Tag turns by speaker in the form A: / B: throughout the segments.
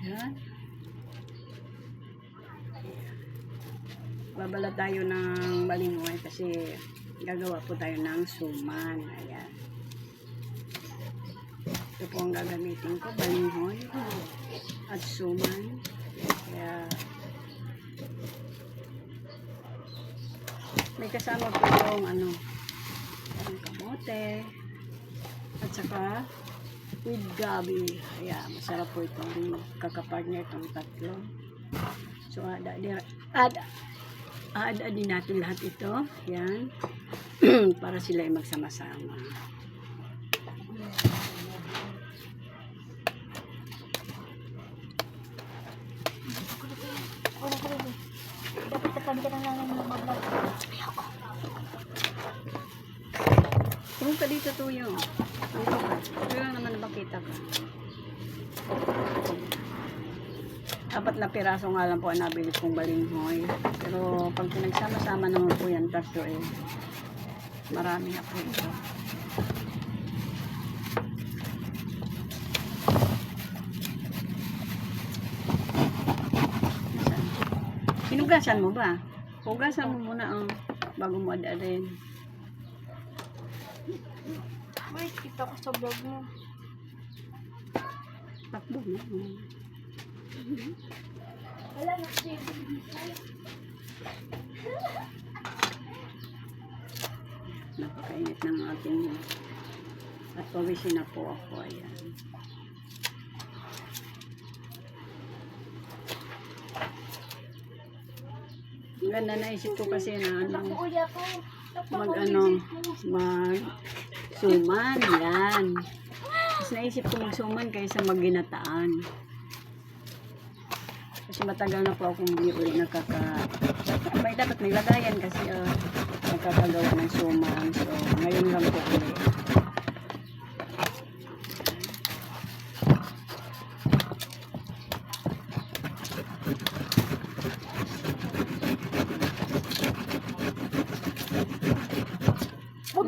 A: Ayan. Babala tayo ng balingoy kasi gagawa po tayo ng suman. Ayan. Ito po ang gagamitin ko, balingoy at suman. Kaya may kasama po yung yung kamote at saka with gabi. Kaya masarap po itong kakapartner itong tatlo. So add din natin lahat ito. Yan. Para sila ay magsama-sama.
B: Dapat tapan ka na lang ng mag-vlog.
A: Kung ka dito tuyo. Ito lang naman makita ka. Apat na piraso nga lang po ang nabili kong balinghoy. Pero pag pinagsama-sama naman po yan, tatlo marami na po ito. Hinugasan mo ba? Hugasan mo muna bago mo adarin.
B: Wait, kita ko sa vlog mo.
A: Takbo mo.
B: Wala na kasi.
A: Napakainit ng ating at pawisin na po ako. Ayan. Ang ganda naisip ko kasi na mag suman. Yan. Mas naisip ko magsuman kaysa magginataan. Kasi matagal na po akong hindi ulit may dapat may lagayan kasi nakakagawa ng suman. So, ngayon lang po ulit.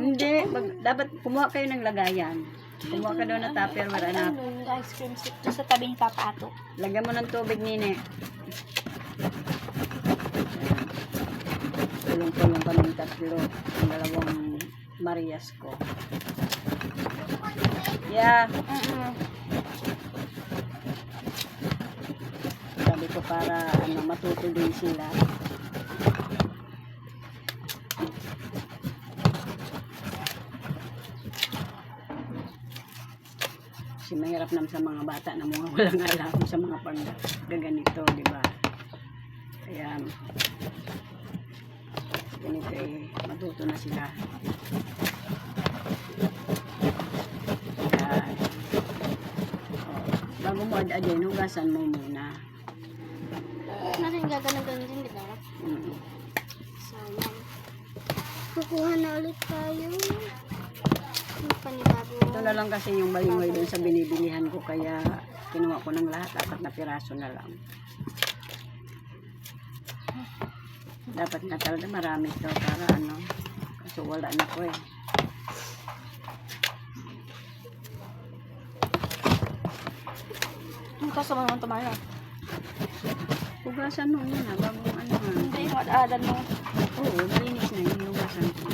A: Hindi, dapat kumuha kayo ng lagayan. Kumuha ka daw na tupperware, anak.
B: Yung ice cream stick to sa tabi ni Papa Ato.
A: Lagyan mo ng tubig, nini. Tulong-tulong kaming tatlo. Ang dalawang Marias ko. Yeah. Sabi ko para matuto din sila. Kasi mahirap naman sa mga bata na mga walang alam sa mga pag-gaganito, di ba? Kaya ganito matuto na sila. Kaya bago mo ad-adin, hugasan mo muna.
B: Natin gagana-gana din, di ba? Sayang. Kukuha na ulit tayo.
A: Ito na lang kasi yung balingoy doon sa binibilihan ko, kaya kinuha ko ng lahat, 4 na piraso na lang. Dapat na talaga marami ito para kasi wala na ko
B: Ang kasama naman tumala.
A: Hugasan mo muna bago
B: Hindi, yung ad-adan mo.
A: Oo, malinis na yung hugasan ko.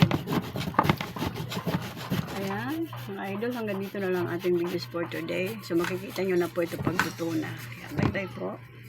A: Ayan, mga idol, hanggang dito na lang ating videos for today. So makikita nyo na po ito pagtutuna. Ayan, bye bye po.